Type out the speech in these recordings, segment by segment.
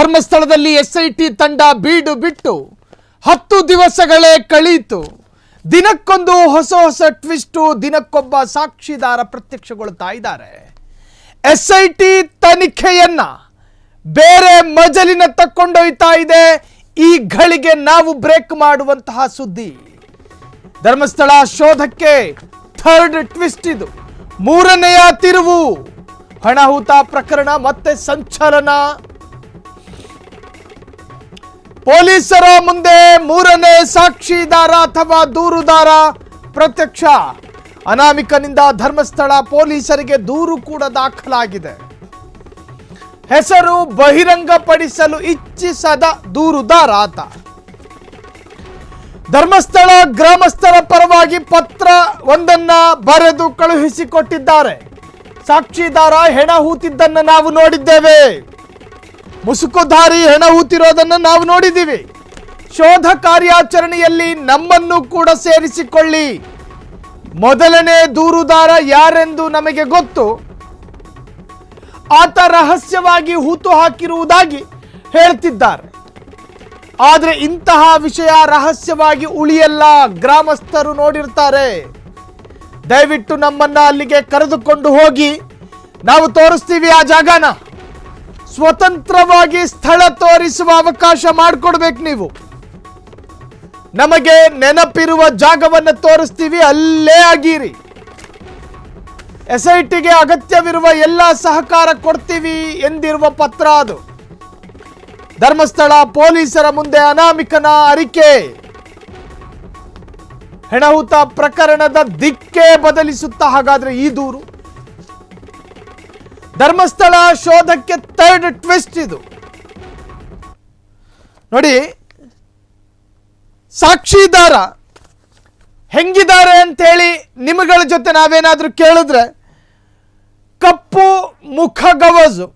ಧರ್ಮಸ್ಥಳದಲ್ಲಿ ಎಸ್ಐಟಿ ತಂಡ ಬೀಡು ಬಿಟ್ಟು 10 ದಿವಸಗಳೇ ಕಳೆಯಿತು. ದಿನಕ್ಕೊಂದು ಹೊಸ ಟ್ವಿಸ್ಟು, ದಿನಕ್ಕೊಬ್ಬ ಸಾಕ್ಷಿದಾರ ಪ್ರತ್ಯಕ್ಷಗೊಳ್ತಾ ಇದ್ದಾರೆ. ಎಸ್ಐಟಿ ತನಿಖೆಯನ್ನ ಬೇರೆ ಮಜಲಿನತ್ತ ಕೊಂಡೊಯ್ತಾ ಇದೆ. ಈ ಘಳಿಗೆ ನಾವು ಬ್ರೇಕ್ ಮಾಡುವಂತಹ ಸುದ್ದಿ. ಧರ್ಮಸ್ಥಳ ಶೋಧಕ್ಕೆ ಥರ್ಡ್ ಟ್ವಿಸ್ಟ್ ಇದು, 3ನೆಯ ತಿರುವು. ಹಣಹೂತ ಪ್ರಕರಣ ಮತ್ತೆ ಸಂಚಲನ. ಪೊಲೀಸರ ಮುಂದೆ 3ನೇ ಸಾಕ್ಷಿದಾರ ಅಥವಾ ದೂರುದಾರ ಪ್ರತ್ಯಕ್ಷ. ಅನಾಮಿಕನಿಂದ ಧರ್ಮಸ್ಥಳ ಪೊಲೀಸರಿಗೆ ದೂರು ಕೂಡ ದಾಖಲಾಗಿದೆ. ಹೆಸರು ಬಹಿರಂಗಪಡಿಸಲು ಇಚ್ಛಿಸದ ದೂರುದಾರ ಆತ. ಧರ್ಮಸ್ಥಳ ಗ್ರಾಮಸ್ಥರ ಪರವಾಗಿ ಪತ್ರ ಒಂದನ್ನ ಬರೆದು ಕಳುಹಿಸಿಕೊಟ್ಟಿದ್ದಾರೆ. ಸಾಕ್ಷಿದಾರ ಹೆಣ ಹೂತಿದ್ದನ್ನು ನಾವು ನೋಡಿದ್ದೇವೆ. ಮುಸುಕುಧಾರಿ ಹೆಣ ಹೂತಿರೋದನ್ನು ನಾವು ನೋಡಿದ್ದೀವಿ. ಶೋಧ ಕಾರ್ಯಾಚರಣೆಯಲ್ಲಿ ನಮ್ಮನ್ನು ಕೂಡ ಸೇರಿಸಿಕೊಳ್ಳಿ. ಮೊದಲನೇ ದೂರುದಾರ ಯಾರೆಂದು ನಮಗೆ ಗೊತ್ತು. ಆತ ರಹಸ್ಯವಾಗಿ ಹೂತು ಹಾಕಿರುವುದಾಗಿ ಹೇಳ್ತಿದ್ದಾರೆ. ಆದರೆ ಇಂತಹ ವಿಷಯ ರಹಸ್ಯವಾಗಿ ಉಳಿಯಲ್ಲ, ಗ್ರಾಮಸ್ಥರು ನೋಡಿರ್ತಾರೆ. ದಯವಿಟ್ಟು ನಮ್ಮನ್ನ ಅಲ್ಲಿಗೆ ಕರೆದುಕೊಂಡು ಹೋಗಿ, ನಾವು ತೋರಿಸ್ತೀವಿ ಆ ಜಾಗನ. ಸ್ವತಂತ್ರವಾಗಿ ಸ್ಥಳ ತೋರಿಸುವ ಅವಕಾಶ ಮಾಡಿಕೊಡ್ಬೇಕು. ನೀವು ನಮಗೆ ನೆನಪಿರುವ ಜಾಗವನ್ನು ತೋರಿಸ್ತೀವಿ, ಅಲ್ಲೇ ಆಗಿರಿ. ಎಸ್ಐಟಿಗೆ ಅಗತ್ಯವಿರುವ ಎಲ್ಲ ಸಹಕಾರ ಕೊಡ್ತೀವಿ ಎಂದಿರುವ ಪತ್ರ ಅದು. ಧರ್ಮಸ್ಥಳ ಪೊಲೀಸರ ಮುಂದೆ ಅನಾಮಿಕನ ಅರಿಕೆ. ಹೆಣಹೂತ ಪ್ರಕರಣದ ದಿಕ್ಕೇ ಬದಲಿಸುತ್ತಾ ಹಾಗಾದ್ರೆ ಈ ದೂರು. ಧರ್ಮಸ್ಥಳ ಶೋಧಕ್ಕೆ ಥರ್ಡ್ ಟ್ವಿಸ್ಟ್ ಇದು. ನೋಡಿ, ಸಾಕ್ಷಿದಾರ ಹೆಂಗಿದ್ದಾರೆ ಅಂತ ಹೇಳಿ ನಿಮಗಳ ಜೊತೆ ನಾವೇನಾದ್ರೂ ಕೇಳಿದ್ರೆ, ಕಪ್ಪು ಮುಖಗವಜು,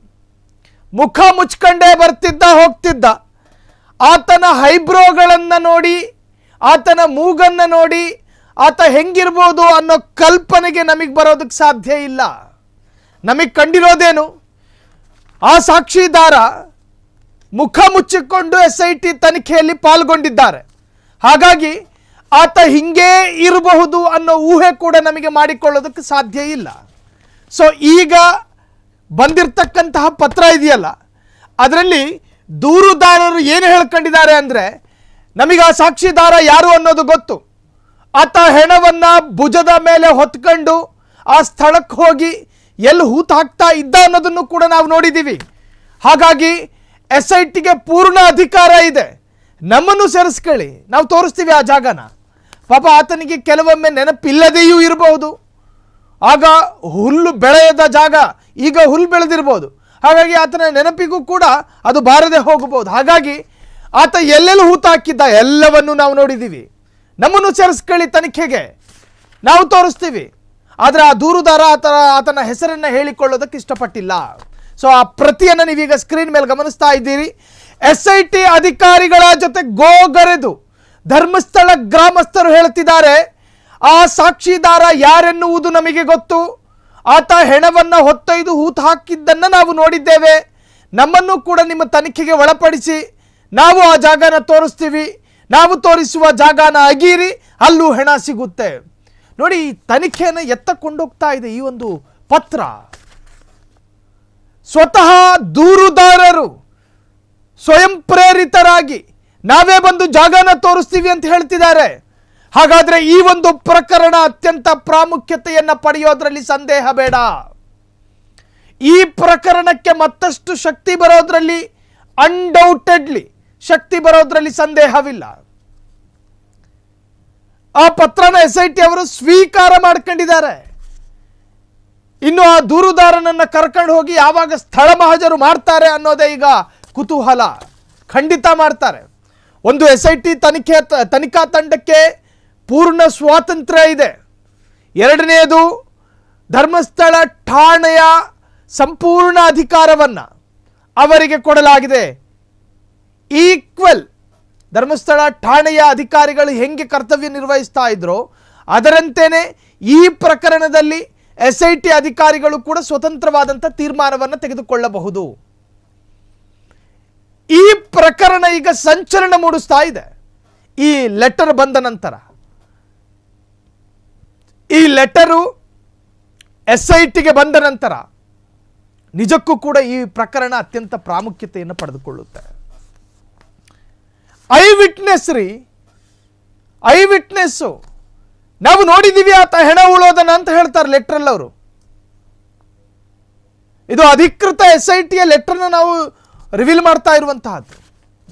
ಮುಖ ಮುಚ್ಕೊಂಡೇ ಬರ್ತಿದ್ದ ಹೋಗ್ತಿದ್ದ. ಆತನ ಹೈಬ್ರೋಗಳನ್ನ ನೋಡಿ, ಆತನ ಮೂಗನ್ನ ನೋಡಿ ಆತ ಹೆಂಗಿರ್ಬೋದು ಅನ್ನೋ ಕಲ್ಪನೆಗೆ ನಮಗೆ ಬರೋದಕ್ಕೆ ಸಾಧ್ಯ ಇಲ್ಲ. ನಮಗೆ ಕಂಡಿರೋದೇನು, ಆ ಸಾಕ್ಷಿದಾರ ಮುಖ ಮುಚ್ಚಿಕೊಂಡು ಎಸ್ಐಟಿ ತನಿಖೆಯಲ್ಲಿ ಪಾಲ್ಗೊಂಡಿದ್ದಾರೆ. ಹಾಗಾಗಿ ಆತ ಹಿಂಗೇ ಇರಬಹುದು ಅನ್ನೋ ಊಹೆ ಕೂಡ ನಮಗೆ ಮಾಡಿಕೊಳ್ಳೋದಕ್ಕೆ ಸಾಧ್ಯ ಇಲ್ಲ. ಸೊ ಈಗ ಬಂದಿರತಕ್ಕಂತಹ ಪತ್ರ ಇದೆಯಲ್ಲ, ಅದರಲ್ಲಿ ದೂರುದಾರರು ಏನು ಹೇಳ್ಕೊಂಡಿದ್ದಾರೆ ಅಂದರೆ, ನಮಗೆ ಆ ಸಾಕ್ಷಿದಾರ ಯಾರು ಅನ್ನೋದು ಗೊತ್ತು. ಆತ ಹೆಣವನ್ನು ಭುಜದ ಮೇಲೆ ಹೊತ್ಕೊಂಡು ಆ ಸ್ಥಳಕ್ಕೆ ಹೋಗಿ ಎಲ್ಲಿ ಹೂತು ಹಾಕ್ತಾ ಇದ್ದ ಅನ್ನೋದನ್ನು ಕೂಡ ನಾವು ನೋಡಿದ್ದೀವಿ. ಹಾಗಾಗಿ ಎಸ್ಐಟಿಗೆ ಪೂರ್ಣ ಅಧಿಕಾರ ಇದೆ. ನಮ್ಮನ್ನು ಸೇರಿಸ್ಕೊಳ್ಳಿ, ನಾವು ತೋರಿಸ್ತೀವಿ ಆ ಜಾಗನ. ಪಾಪ ಆತನಿಗೆ ಕೆಲವೊಮ್ಮೆ ನೆನಪಿಲ್ಲದೆಯೂ ಇರಬಹುದು. ಆಗ ಹುಲ್ಲು ಬೆಳೆಯದ ಜಾಗ ಈಗ ಹುಲ್ಲು ಬೆಳೆದಿರ್ಬೋದು. ಹಾಗಾಗಿ ಆತನ ನೆನಪಿಗೂ ಕೂಡ ಅದು ಬಾರದೆ ಹೋಗಬಹುದು. ಹಾಗಾಗಿ ಆತ ಎಲ್ಲೆಲ್ಲಿ ಹೂತು ಹಾಕಿದ್ದ ಎಲ್ಲವನ್ನು ನಾವು ನೋಡಿದ್ದೀವಿ. ನಮ್ಮನ್ನು ಸೇರಿಸ್ಕೊಳ್ಳಿ ತನಿಖೆಗೆ, ನಾವು ತೋರಿಸ್ತೀವಿ. ಆದರೆ ಆ ದೂರುದಾರ ಆತನ ಹೆಸರನ್ನು ಹೇಳಿಕೊಳ್ಳೋದಕ್ಕೆ ಇಷ್ಟಪಟ್ಟಿಲ್ಲ. ಸೊ ಆ ಪ್ರತಿಯನ್ನು ನೀವೀಗ ಸ್ಕ್ರೀನ್ ಮೇಲೆ ಗಮನಿಸ್ತಾ ಇದ್ದೀರಿ. ಎಸ್ಐಟಿ ಅಧಿಕಾರಿಗಳ ಜೊತೆ ಗೋಗರೆದು ಧರ್ಮಸ್ಥಳ ಗ್ರಾಮಸ್ಥರು ಹೇಳ್ತಿದ್ದಾರೆ, ಆ ಸಾಕ್ಷಿದಾರ ಯಾರೆನ್ನುವುದು ನಮಗೆ ಗೊತ್ತು. ಆತ ಹೆಣವನ್ನು ಹೊತ್ತೊಯ್ದು ಹೂತು ಹಾಕಿದ್ದನ್ನು ನಾವು ನೋಡಿದ್ದೇವೆ. ನಮ್ಮನ್ನು ಕೂಡ ನಿಮ್ಮ ತನಿಖೆಗೆ ಒಳಪಡಿಸಿ, ನಾವು ಆ ಜಾಗನ ತೋರಿಸ್ತೀವಿ. ನಾವು ತೋರಿಸುವ ಜಾಗನ ಅಗೀರಿ, ಅಲ್ಲೂ ಹೆಣ ಸಿಗುತ್ತೆ. ನೋಡಿ, ಈ ತನಿಖೆಯನ್ನು ಎತ್ತ ಕೊಂಡೋಗ್ತಾ ಇದೆ ಈ ಒಂದು ಪತ್ರ. ಸ್ವತಃ ದೂರುದಾರರು ಸ್ವಯಂ ಪ್ರೇರಿತರಾಗಿ ನಾವೇ ಬಂದು ಜಾಗನ ತೋರಿಸ್ತೀವಿ ಅಂತ ಹೇಳ್ತಿದ್ದಾರೆ. ಹಾಗಾದ್ರೆ ಈ ಒಂದು ಪ್ರಕರಣ ಅತ್ಯಂತ ಪ್ರಾಮುಖ್ಯತೆಯನ್ನು ಪಡೆಯೋದ್ರಲ್ಲಿ ಸಂದೇಹ ಬೇಡ. ಈ ಪ್ರಕರಣಕ್ಕೆ ಮತ್ತಷ್ಟು ಶಕ್ತಿ ಬರೋದ್ರಲ್ಲಿ, ಅನ್ಡೌಟೆಡ್ಲಿ ಶಕ್ತಿ ಬರೋದ್ರಲ್ಲಿ ಸಂದೇಹವಿಲ್ಲ. ಆ ಪತ್ರನ ಎಸ್ಐಟಿ ಅವರು ಸ್ವೀಕಾರ ಮಾಡ್ಕೊಂಡಿದ್ದಾರೆ. ಇನ್ನು ಆ ದೂರುದಾರನನ್ನ ಕರ್ಕೊಂಡು ಹೋಗಿ ಯಾವಾಗ ಸ್ಥಳ ಮಹಜರು ಮಾಡ್ತಾರೆ ಅನ್ನೋದೇ ಈಗ ಕುತೂಹಲ. ಖಂಡಿತ ಮಾಡ್ತಾರೆ. ಒಂದು ಎಸ್ಐಟಿ ತನಿಖಾ ತಂಡಕ್ಕೆ ಪೂರ್ಣ ಸ್ವಾತಂತ್ರ್ಯ ಇದೆ. ಎರಡನೆಯದು, ಧರ್ಮಸ್ಥಳ ಠಾಣೆಯ ಸಂಪೂರ್ಣ ಅಧಿಕಾರವನ್ನು ಅವರಿಗೆ ಕೊಡಲಾಗಿದೆ. ಈಕ್ವಲ್ ಧರ್ಮಸ್ಥಳ ಠಾಣೆಯ ಅಧಿಕಾರಿಗಳು ಹೆಂಗೆ ಕರ್ತವ್ಯ ನಿರ್ವಹಿಸ್ತಾ ಇದ್ರೋ ಅದರಂತೆಯೇ ಈ ಪ್ರಕರಣದಲ್ಲಿ ಎಸ್ಐಟಿ ಅಧಿಕಾರಿಗಳು ಕೂಡ ಸ್ವತಂತ್ರವಾದಂಥ ತೀರ್ಮಾನವನ್ನು ತೆಗೆದುಕೊಳ್ಳಬಹುದು. ಪ್ರಕರಣ ಈಗ ಸಂಚಲನ ಮೂಡಿಸ್ತಾ ಇದೆ. ಈ ಲೆಟರ್ ಬಂದ ನಂತರ ಈ ಲೆಟರು SITಗೆ ಬಂದ ನಂತರ ನಿಜಕ್ಕೂ ಕೂಡ ಈ ಪ್ರಕರಣ ಅತ್ಯಂತ ಪ್ರಾಮುಖ್ಯತೆಯನ್ನು ಪಡೆದುಕೊಳ್ಳುತ್ತೆ. ಐ ವಿಟ್ನೆಸ್ಸು ನಾವು ನೋಡಿದ್ದೀವಿ ಆತ ಹೆಣ ಉಳೋದನ್ನ ಅಂತ ಹೇಳ್ತಾರೆ ಲೆಟ್ರಲ್ಲಿ ಅವರು. ಇದು ಅಧಿಕೃತ SITಯ ಲೆಟರ್ನ ನಾವು ರಿವೀಲ್ ಮಾಡ್ತಾ ಇರುವಂತಹದ್ದು.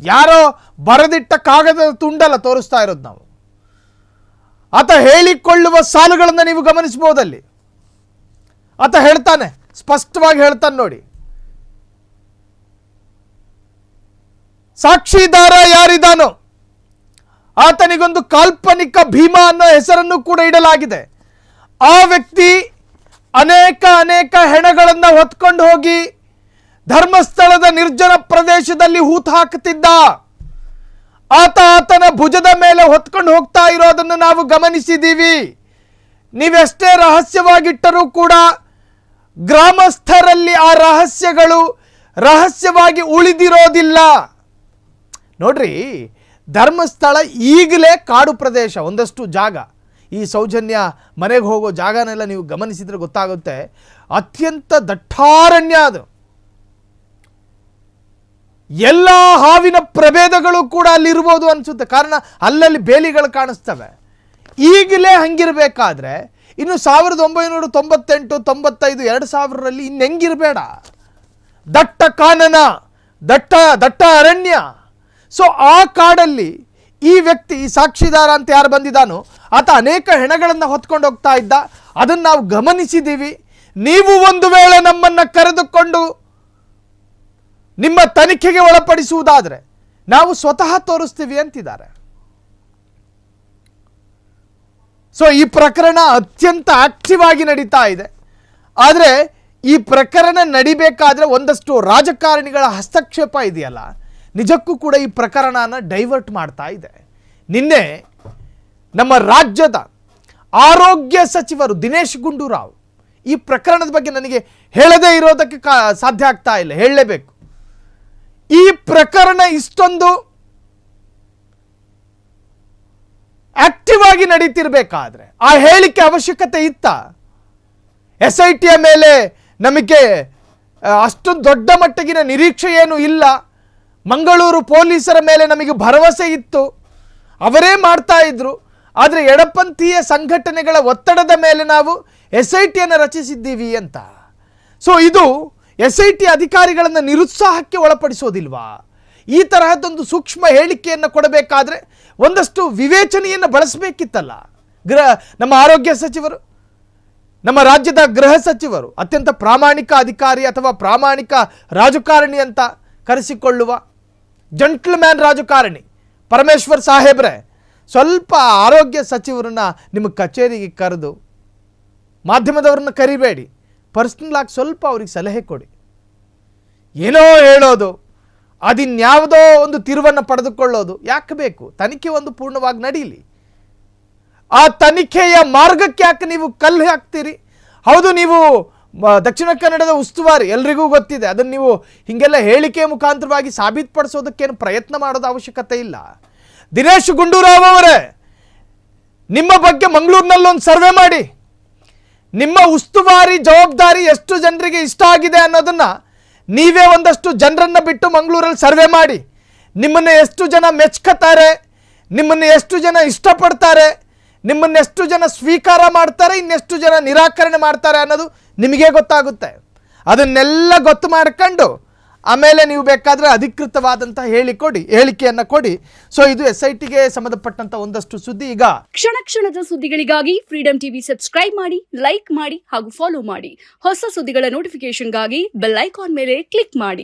ಯಾರೋ ಬರೆದಿಟ್ಟ ಕಾಗದದ ತುಂಡಲ್ಲ ತೋರಿಸ್ತಾ ಇರೋದು ನಾವು. ಆತ ಹೇಳಿಕೊಳ್ಳುವ ಸಾಲುಗಳನ್ನು ನೀವು ಗಮನಿಸಬಹುದಲ್ಲಿ. ಆತ ಹೇಳ್ತಾನೆ, ಸ್ಪಷ್ಟವಾಗಿ ಹೇಳ್ತಾನೆ ನೋಡಿ. ಸಾಕ್ಷಿದಾರ ಯಾರಿದಾನೋ ಆತನಿಗೊಂದು ಕಾಲ್ಪನಿಕ ಭೀಮ ಅನ್ನೋ ಹೆಸರನ್ನು ಕೂಡ ಇಡಲಾಗಿದೆ. ಆ ವ್ಯಕ್ತಿ ಅನೇಕ ಹೆಣಗಳನ್ನು ಹೊತ್ಕೊಂಡು ಹೋಗಿ ಧರ್ಮಸ್ಥಳದ ನಿರ್ಜನ ಪ್ರದೇಶದಲ್ಲಿ ಹೂತು ಹಾಕುತ್ತಿದ್ದ. ಆತನ ಭುಜದ ಮೇಲೆ ಹೊತ್ಕೊಂಡು ಹೋಗ್ತಾ ಇರೋದನ್ನು ನಾವು ಗಮನಿಸಿದ್ದೀವಿ. ನೀವೆಷ್ಟೇ ರಹಸ್ಯವಾಗಿಟ್ಟರೂ ಕೂಡ ಗ್ರಾಮಸ್ಥರಲ್ಲಿ ಆ ರಹಸ್ಯಗಳು ರಹಸ್ಯವಾಗಿ ಉಳಿದಿರೋದಿಲ್ಲ. ನೋಡ್ರಿ, ಧರ್ಮಸ್ಥಳ ಈಗಲೇ ಕಾಡು ಪ್ರದೇಶ. ಒಂದಷ್ಟು ಜಾಗ, ಈ ಸೌಜನ್ಯ ಮನೆಗೆ ಹೋಗೋ ಜಾಗನೆಲ್ಲ ನೀವು ಗಮನಿಸಿದ್ರೆ ಗೊತ್ತಾಗುತ್ತೆ, ಅತ್ಯಂತ ದಟ್ಟಾರಣ್ಯ ಅದು. ಎಲ್ಲ ಹಾವಿನ ಪ್ರಭೇದಗಳು ಕೂಡ ಅಲ್ಲಿರ್ಬೋದು ಅನಿಸುತ್ತೆ. ಕಾರಣ ಅಲ್ಲಲ್ಲಿ ಬೇಲಿಗಳು ಕಾಣಿಸ್ತವೆ. ಈಗಲೇ ಹಂಗಿರಬೇಕಾದ್ರೆ ಇನ್ನು 1998, 95, 2000ರಲ್ಲಿ ಇನ್ನೆಂಗಿರಬೇಡ. ದಟ್ಟ ಕಾನನ, ದಟ್ಟ ಅರಣ್ಯ. ಸೊ ಆ ಕಾಡಲ್ಲಿ ಈ ವ್ಯಕ್ತಿ, ಈ ಸಾಕ್ಷಿದಾರ ಅಂತ ಯಾರು ಬಂದಿದ್ದಾನೋ ಆತ ಅನೇಕ ಹೆಣಗಳನ್ನು ಹೊತ್ಕೊಂಡು ಹೋಗ್ತಾ ಇದ್ದ. ಅದನ್ನು ನಾವು ಗಮನಿಸಿದ್ದೀವಿ. ನೀವು ಒಂದು ವೇಳೆ ನಮ್ಮನ್ನು ಕರೆದುಕೊಂಡು ನಿಮ್ಮ ತನಿಖೆಗೆ ಒಳಪಡಿಸುವುದಾದರೆ ನಾವು ಸ್ವತಃ ತೋರಿಸ್ತೀವಿ ಅಂತಿದ್ದಾರೆ. ಸೊ ಈ ಪ್ರಕರಣ ಅತ್ಯಂತ ಆಕ್ಟಿವ್ ಆಗಿ ನಡೀತಾ ಇದೆ. ಆದರೆ ಈ ಪ್ರಕರಣ ನಡಿಬೇಕಾದ್ರೆ ಒಂದಷ್ಟು ರಾಜಕಾರಣಿಗಳ ಹಸ್ತಕ್ಷೇಪ ಇದೆಯಲ್ಲ, ನಿಜಕ್ಕೂ ಕೂಡ ಈ ಪ್ರಕರಣನ ಡೈವರ್ಟ್ ಮಾಡ್ತಾ ಇದೆ. ನಿನ್ನೆ ನಮ್ಮ ರಾಜ್ಯದ ಆರೋಗ್ಯ ಸಚಿವರು ದಿನೇಶ್ ಗುಂಡೂರಾವ್ ಈ ಪ್ರಕರಣದ ಬಗ್ಗೆ ನನಗೆ ಹೇಳದೇ ಇರೋದಕ್ಕೆ ಸಾಧ್ಯ ಆಗ್ತಾ ಇಲ್ಲ, ಹೇಳಲೇಬೇಕು. ಈ ಪ್ರಕರಣ ಇಷ್ಟೊಂದು ಆಕ್ಟಿವ್ ಆಗಿ ನಡೀತಿರ್ಬೇಕಾದ್ರೆ ಆ ಹೇಳಿಕೆ ಅವಶ್ಯಕತೆ ಇತ್ತ? SITಯ ಮೇಲೆ ನಮಗೆ ಅಷ್ಟೊಂದು ದೊಡ್ಡ ಮಟ್ಟಿಗಿನ ನಿರೀಕ್ಷೆ ಏನು ಇಲ್ಲ. ಮಂಗಳೂರು ಪೊಲೀಸರ ಮೇಲೆ ನಮಗೆ ಭರವಸೆ ಇತ್ತು, ಅವರೇ ಮಾಡ್ತಾ ಇದ್ರು. ಆದರೆ ಎಡಪಂಥೀಯ ಸಂಘಟನೆಗಳ ಒತ್ತಡದ ಮೇಲೆ ನಾವು SITಯನ್ನು ರಚಿಸಿದ್ದೀವಿ ಅಂತ. ಸೊ ಇದು SIT ಅಧಿಕಾರಿಗಳನ್ನು ನಿರುತ್ಸಾಹಕ್ಕೆ ಒಳಪಡಿಸೋದಿಲ್ವಾ? ಈ ತರಹದೊಂದು ಸೂಕ್ಷ್ಮ ಹೇಳಿಕೆಯನ್ನು ಕೊಡಬೇಕಾದ್ರೆ ಒಂದಷ್ಟು ವಿವೇಚನೆಯನ್ನು ಬಳಸಬೇಕಿತ್ತಲ್ಲ. ನಮ್ಮ ಆರೋಗ್ಯ ಸಚಿವರು, ನಮ್ಮ ರಾಜ್ಯದ ಗೃಹ ಸಚಿವರು, ಅತ್ಯಂತ ಪ್ರಾಮಾಣಿಕ ಅಧಿಕಾರಿ ಅಥವಾ ಪ್ರಾಮಾಣಿಕ ರಾಜಕಾರಣಿ ಅಂತ ಕರೆಸಿಕೊಳ್ಳುವ ಜಂಟ್ಲ್ಮ್ಯಾನ್ ರಾಜಕಾರಣಿ ಪರಮೇಶ್ವರ್ ಸಾಹೇಬ್ರೆ, ಸ್ವಲ್ಪ ಆರೋಗ್ಯ ಸಚಿವರನ್ನ ನಿಮ್ಮ ಕಚೇರಿಗೆ ಕರೆದು, ಮಾಧ್ಯಮದವ್ರನ್ನ ಕರಿಬೇಡಿ, ಪರ್ಸ್ನಲ್ ಆಗಿ ಸ್ವಲ್ಪ ಅವ್ರಿಗೆ ಸಲಹೆ ಕೊಡಿ. ಏನೋ ಹೇಳೋದು, ಅದಿನ್ಯಾವುದೋ ಒಂದು ತಿರುವನ್ನು ಪಡೆದುಕೊಳ್ಳೋದು ಯಾಕೆ ಬೇಕು? ತನಿಖೆ ಒಂದು ಪೂರ್ಣವಾಗಿ ನಡೀಲಿ. ಆ ತನಿಖೆಯ ಮಾರ್ಗಕ್ಕೆ ಯಾಕೆ ನೀವು ಕಲ್ಲು ಹಾಕ್ತೀರಿ? ಹೌದು, ನೀವು ದಕ್ಷಿಣ ಕನ್ನಡದ ಉಸ್ತುವಾರಿ, ಎಲ್ರಿಗೂ ಗೊತ್ತಿದೆ. ಅದನ್ನು ನೀವು ಹೀಗೆಲ್ಲ ಹೇಳಿಕೆ ಮುಖಾಂತರವಾಗಿ ಸಾಬೀತುಪಡಿಸೋದಕ್ಕೇನು ಪ್ರಯತ್ನ ಮಾಡೋದು ಅವಶ್ಯಕತೆ ಇಲ್ಲ. ದಿನೇಶ್ ಗುಂಡೂರಾವ್ ಅವರೇ, ನಿಮ್ಮ ಬಗ್ಗೆ ಮಂಗಳೂರಿನಲ್ಲೊಂದು ಸರ್ವೆ ಮಾಡಿ. ನಿಮ್ಮ ಉಸ್ತುವಾರಿ ಜವಾಬ್ದಾರಿ ಎಷ್ಟು ಜನರಿಗೆ ಇಷ್ಟ ಆಗಿದೆ ಅನ್ನೋದನ್ನು ನೀವೇ ಒಂದಷ್ಟು ಜನರನ್ನು ಬಿಟ್ಟು ಮಂಗಳೂರಲ್ಲಿ ಸರ್ವೆ ಮಾಡಿ. ನಿಮ್ಮನ್ನು ಎಷ್ಟು ಜನ ಮೆಚ್ಕೋತಾರೆ, ನಿಮ್ಮನ್ನು ಎಷ್ಟು ಜನ ಇಷ್ಟಪಡ್ತಾರೆ, ನಿಮ್ಮನ್ನು ಎಷ್ಟು ಜನ ಸ್ವೀಕಾರ ಮಾಡ್ತಾರೆ, ಇನ್ನೆಷ್ಟು ಜನ ನಿರಾಕರಣೆ ಮಾಡ್ತಾರೆ ಅನ್ನೋದು ನಿಮಗೆ ಗೊತ್ತಾಗುತ್ತೆ. ಅದನ್ನೆಲ್ಲ ಗೊತ್ತು ಮಾಡ್ಕೊಂಡು ಆಮೇಲೆ ನೀವು ಬೇಕಾದರೆ ಅಧಿಕೃತವಾದಂಥ ಹೇಳಿಕೆಯನ್ನು ಕೊಡಿ. ಸೊ ಇದು SITಗೆ ಸಂಬಂಧಪಟ್ಟಂತ ಒಂದಷ್ಟು ಸುದ್ದಿ. ಈಗ ಕ್ಷಣದ ಸುದ್ದಿಗಳಿಗಾಗಿ ಫ್ರೀಡಂ ಟಿವಿ ಸಬ್ಸ್ಕ್ರೈಬ್ ಮಾಡಿ, ಲೈಕ್ ಮಾಡಿ ಹಾಗೂ ಫಾಲೋ ಮಾಡಿ. ಹೊಸ ಸುದ್ದಿಗಳ ನೋಟಿಫಿಕೇಶನ್ಗಾಗಿ ಬೆಲ್ ಐಕಾನ್ ಮೇಲೆ ಕ್ಲಿಕ್ ಮಾಡಿ.